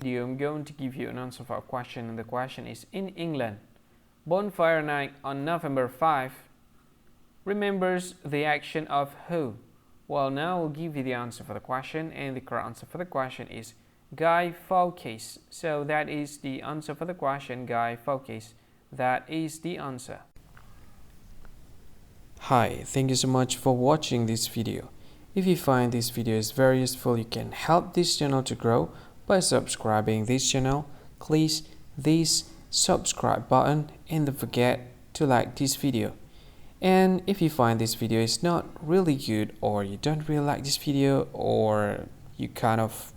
Video, I'm going to give you an answer for a question, and the question is: in England, Bonfire Night on November 5 remembers the action of who? Well, now I'll give you the answer for the question, and the correct answer for the question is Guy Fawkes. So that is the answer for the question, Guy Fawkes. That is the answer. Hi, thank you so much for watching this video. If you find this video is very useful, you can help this channel to grow by subscribing this channel. Click this subscribe button and don't forget to like this video. And if you find this video is not really good, or you don't really like this video, or you kind of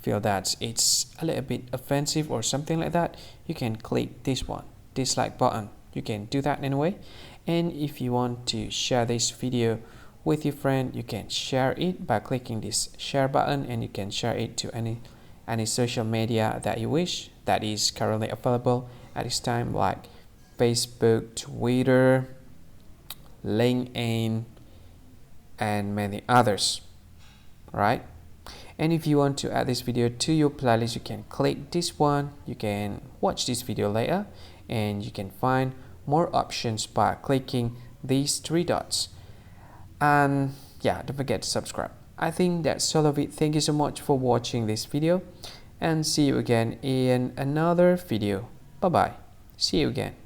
feel that it's a little bit offensive or something like that, you can click this one, dislike button. You can do that anyway. And if you want to share this video with your friend, you can share it by clicking this share button, and you can share it to any social media that you wish that is currently available at this time, like Facebook, Twitter, LinkedIn, and many others, right? And if you want to add this video to your playlist, you can click this one. You can watch this video later, and you can find more options by clicking these three dots. And yeah, don't forget to subscribe. I think that's all of it. Thank you so much for watching this video, and see you again in another video. Bye bye. See you again.